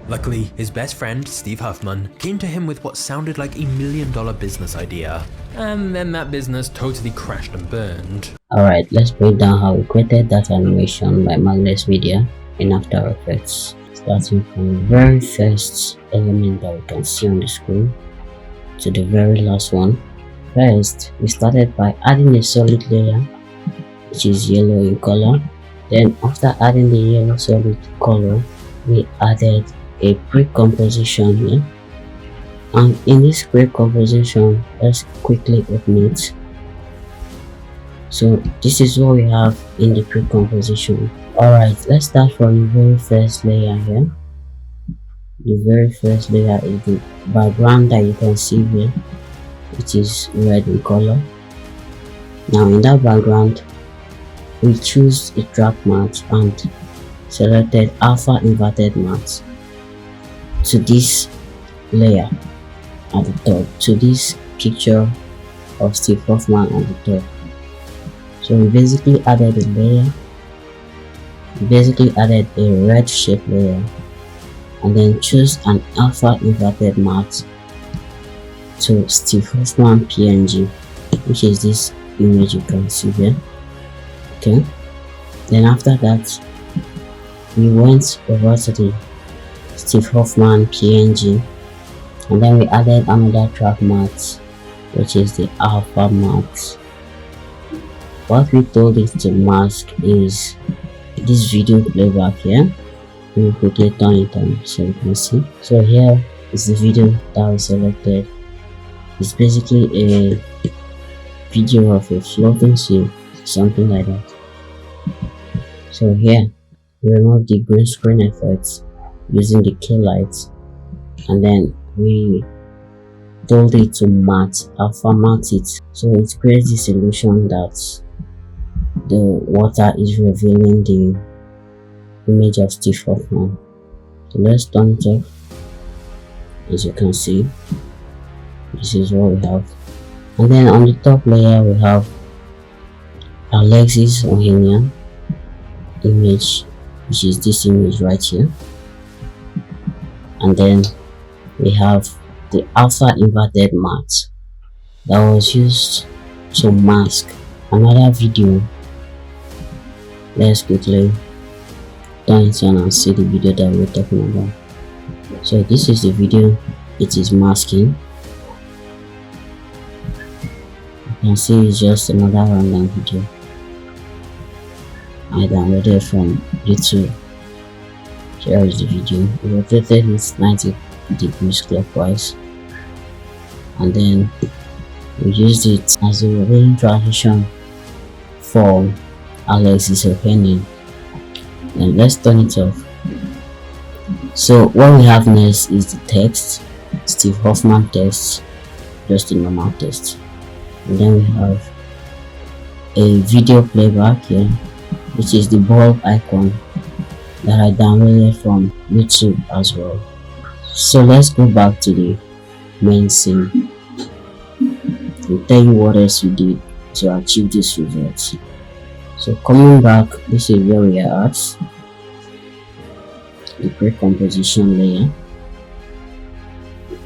Luckily, his best friend, Steve Huffman, came to him with what sounded like $1 million business idea. And then that business totally crashed and burned. Alright, let's break down how we created that animation by Magnates Media in After Effects. Starting from the very first element that we can see on the screen to the very last one. First, we started by adding a solid layer, which is yellow in color. Then after adding the yellow solid color, we added a pre-composition here. And in this pre-composition, let's quickly open it. So this is what we have in the pre-composition. Alright, let's start from the very first layer here. The very first layer is the background that you can see here, which is red in color. Now in that background, we choose a track matte and selected alpha inverted matte to this layer at the top, to this picture of Steve Huffman at the top. So we basically added a layer, we basically added a red shape layer, and then choose an alpha inverted matte to Steve Huffman PNG, which is this image you can see here. Okay, then after that we went over to the Steve Huffman PNG, and then we added another track matte, which is the alpha matte. What we told it to mask is this video playback here. We will quickly turn it on so you can see. So here is the video that we selected. It's basically a video of a floating sea, something like that. So here we remove the green screen effects using the key lights, and then we told it to matte, alpha matte it, so it creates this illusion that the water is revealing the image of Steve Huffman. So let's turn it off. As you can see, this is what we have. And then on the top layer we have Alexis Ohanian image, which is this image right here. And then we have the alpha inverted matte that was used to mask another video. Let's quickly turn it on and see the video that we're talking about. So this is the video it is masking. You can see it's just another random video I downloaded from YouTube. Here is the video. We rotated it 90 degrees clockwise, and then we used it as a rolling transition for Alexis Ohanian. And let's turn it off. So what we have next is the text, Steve Huffman text, just a normal text. And then we have a video playback here, which is the bulb icon that I downloaded from YouTube as well. So let's go back to the main scene and tell you what else we did to achieve this result. So coming back, this is where we are at, the pre-composition layer.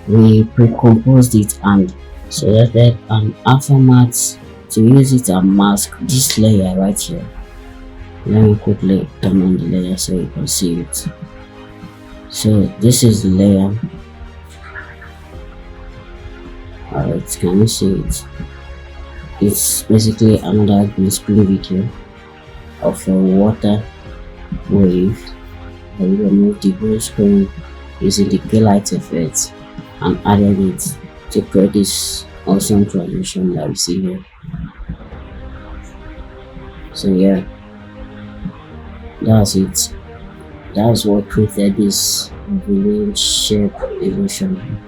We pre-composed it and selected an alpha matte to use it and mask this layer right here. Let me quickly turn on the layer so you can see it. So this is the layer. Alright, can you see it? It's basically another green screen video of a water wave. I will remove the green screen using the daylight effect and added it to create this awesome transition that we see here. So yeah, that's it. That's what created this revealing shape illusion.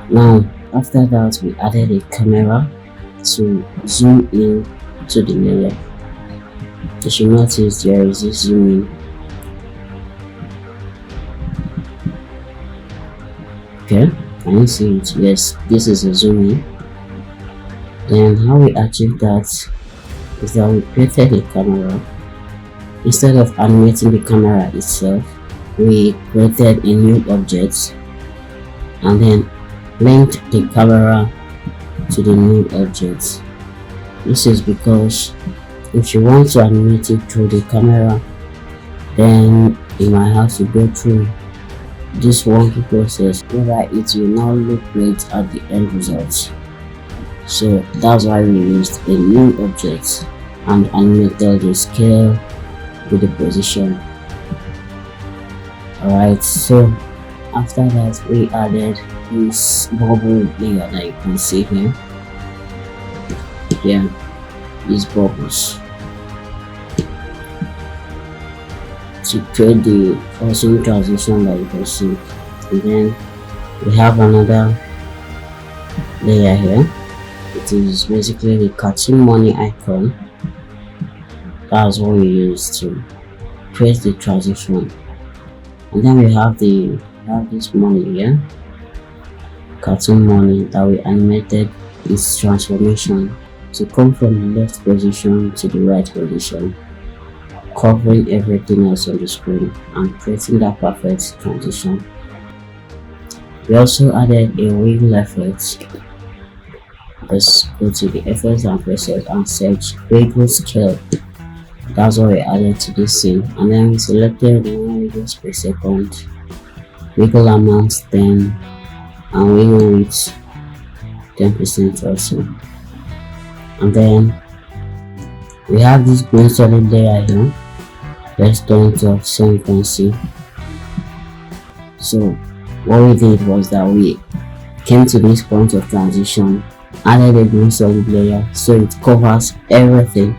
Now after that, we added a camera to zoom in to the layer. You should notice there is a zoom in. Okay, can you see it? Yes, this is a zoom in. Then how we achieve that is that we created a camera. Instead of animating the camera itself, we created a new object and then linked the camera to the new object. This is because if you want to animate it through the camera, then you might have to go through this wonky process whereby it will not look great at the end result. So that's why we used a new object and animated the scale with the position. Alright, so after that we added this bubble layer that you can see here. Yeah, these bubbles to create the awesome transition that you can see. And then we have another layer here. It is basically the cartoon money icon. That's what we use to create the transition. And then we have this money here, cartoon money, that we animated its transformation to come from the left position to the right position, covering everything else on the screen and creating that perfect transition. We also added a wiggle effect. Let's go to the effects and presets and search wiggle scale. That's what we added to this scene, and then we selected the 1 wiggles per second, wiggle amount 10, and wiggle width 10% also. And then we have this green solid layer here. Let's turn it off so you can see. So what we did was that we came to this point of transition, added a green solid layer so it covers everything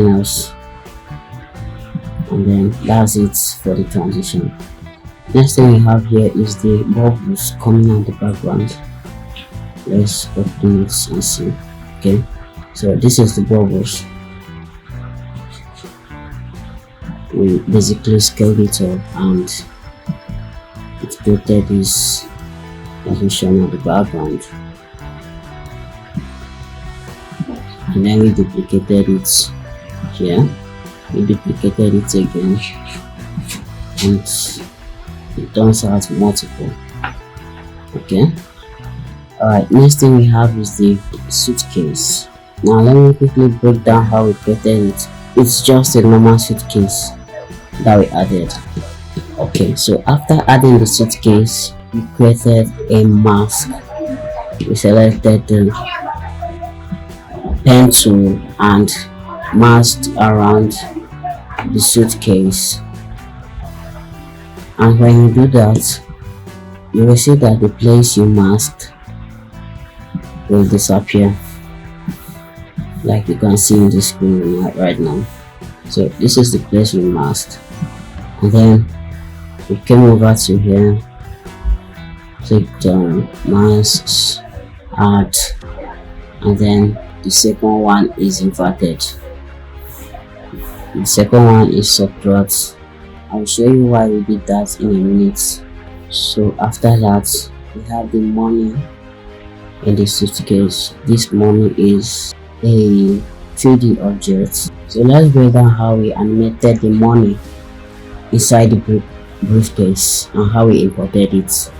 else, and then that's it for the transition. Next thing we have here is the bubbles coming out the background. Let's open it and see. Okay, so this is the bubbles. We basically scaled it up and it created this transition of the background, and then we duplicated it here, we duplicated it again, and it turns out multiple. Okay, alright, next thing we have is the suitcase. Now let me quickly break down how we created it. It's just a normal suitcase that we added. Okay, so after adding the suitcase, we created a mask. We selected the pen tool and masked around the suitcase, and when you do that, you will see that the place you masked will disappear, like you can see in the screen right now. So this is the place we masked, and then we came over to here, clicked on masks, add, and then the second one is inverted. The second one is subtract. I'll show you why we did that in a minute. So after that, we have the money in the suitcase. This money is a 3D object. So let's break down how we animated the money inside the briefcase and how we imported it.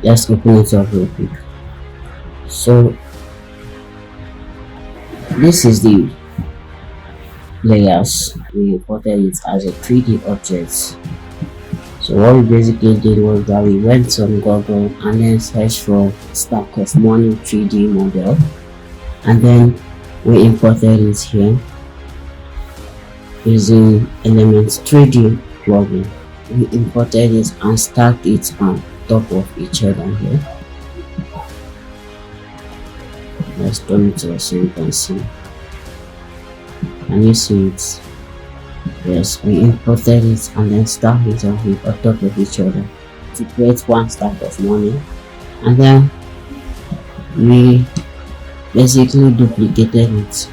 Let's open it up real quick. So this is the layers. We imported it as a 3D object. So what we basically did was that we went on Google and then searched for stack of money 3D model, and then we imported it here using Elements 3D plugin. We imported it and stacked it on top of each other here. Let's turn it off so you can see. Can you see it? Yes, we imported it and then stacked it on top of each other to create one stack of money, and then we basically duplicated it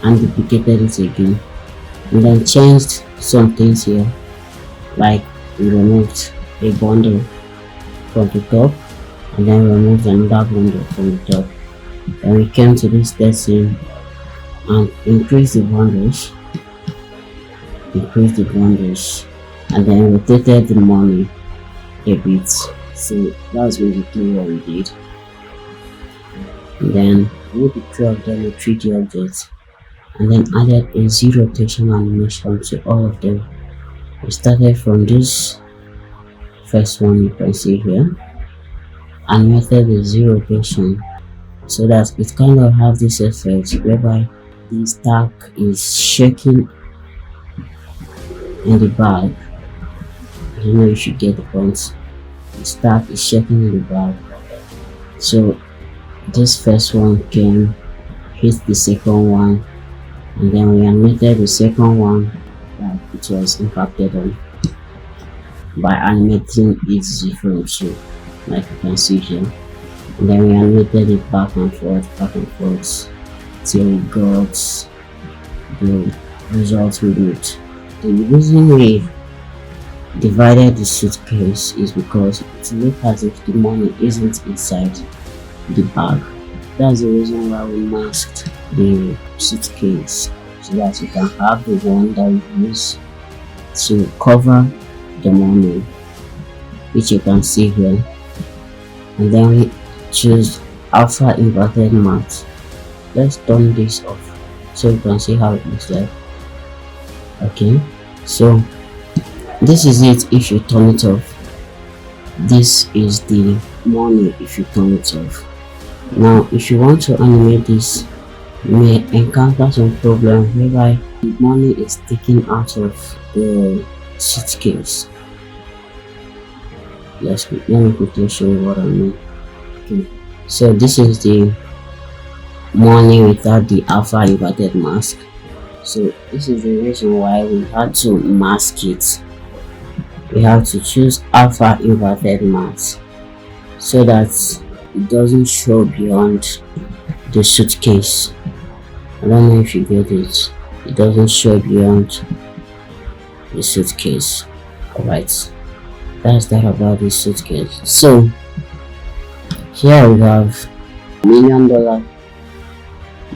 and duplicated it again, and then changed some things here, like we removed a bundle from the top and then removed another bundle from the top. Then we came to this setting and increased the bundles, and then rotated the money a bit. So that's basically what we did. And then made the three of them a 3D object, and then added a Z rotation animation to all of them. We started from this first one you can see here, animated the Z rotation so that it kind of have this effect whereby the stack is shaking in the bag. I don't know if you get the point. The stack is shaking in the bag. So this first one came, hit the second one, and then we animated the second one that it was impacted on by animating its differential, like you can see here. And then we animated it back and forth till we got the result we need. The reason we divided the suitcase is because it looks as if the money isn't inside the bag. That's the reason why we masked the suitcase, so that you can have the one that we use to cover the money, which you can see here. And then we choose alpha inverted matte. Let's turn this off so you can see how it looks like. Okay, so this is it if you turn it off. This is the money if you turn it off. Now if you want to animate this, you may encounter some problem whereby the money is taken out of the suitcase. Let me quickly show you what I mean. Okay, so this is the money without the alpha inverted mask. So this is the reason why we had to mask it. We have to choose alpha inverted mask so that it doesn't show beyond the suitcase. I don't know if you get it. It doesn't show beyond the suitcase. Alright, that's that about the suitcase. So here we have $1 million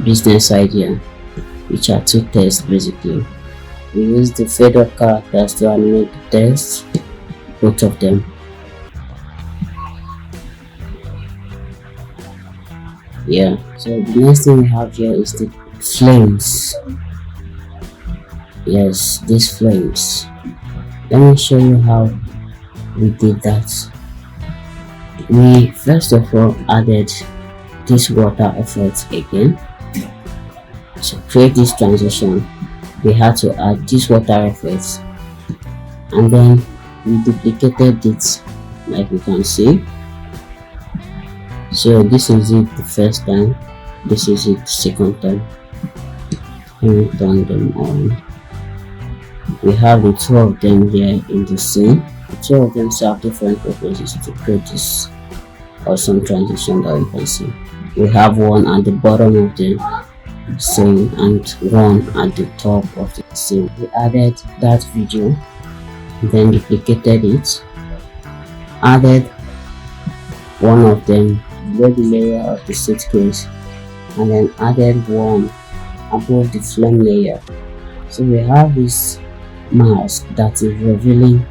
business idea, which are two tests basically. We use the fade up characters to animate the tests, both of them. Yeah, so the next thing we have here is the flames. Yes, these flames. Let me show you how we did that. We first of all added this water effect again. To create this transition, we had to add this water effect, and then we duplicated it like you can see. So this is it the first time, this is it the second time. Let me turn them on. We have the two of them here in the scene. The two of them serve different purposes to create this awesome transition that you can see. We have one at the bottom of the scene and one at the top of the scene. We added that video, then duplicated it, added one of them below the layer of the suitcase, and then added one above the flame layer. So we have this mask that is revealing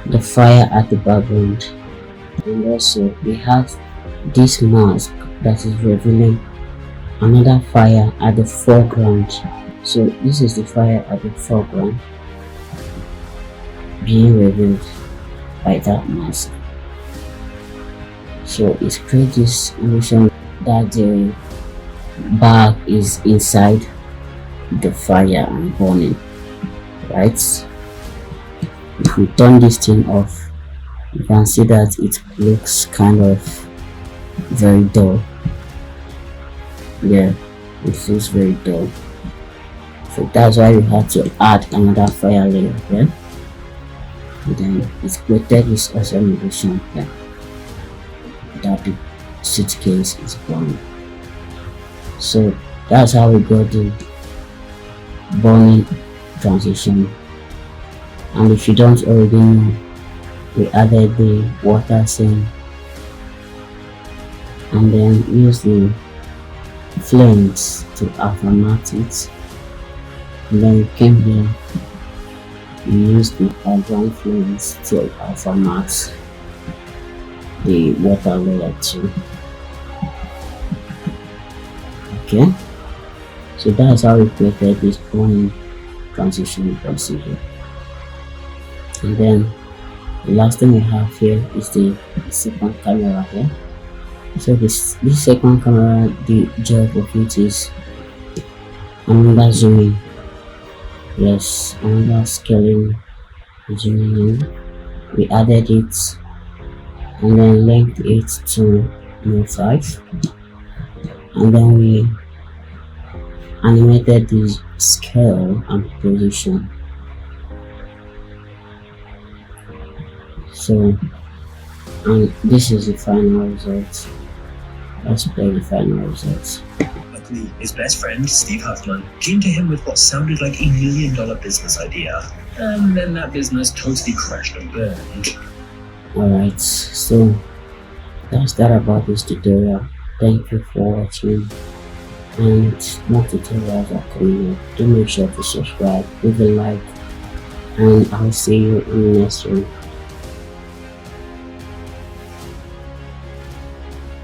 the fire at the background, and also we have this mask that is revealing another fire at the foreground. So this is the fire at the foreground being revealed by that mask. So it creates this illusion that the bag is inside the fire and burning, right? If we turn this thing off, you can see that it looks kind of very dull. Yeah, it feels very dull. So that's why we had to add another fire layer here. And then it created this awesome illusion here that the suitcase is burning. So that's how we got the burning transition. And if you don't already know, we added the water scene and then use the flames to affirmate it, and then we came here, we use the background fluids to format the water layer too. Okay, so that's how we created this point transition procedure. And then the last thing we have here is the second camera here. So this second camera, the job of it is another zooming. Yes, another scaling, zooming in. We added it and then linked it to 5, and then we animated the scale and position. So, and this is the final result. Let's play the final results. Luckily, his best friend, Steve Huffman, came to him with what sounded like $1 million business idea. And then that business totally crashed and burned. Alright, so that's that about this tutorial. Thank you for watching, and more tutorials are coming up. Do make sure to subscribe, leave a like, and I'll see you in the next one.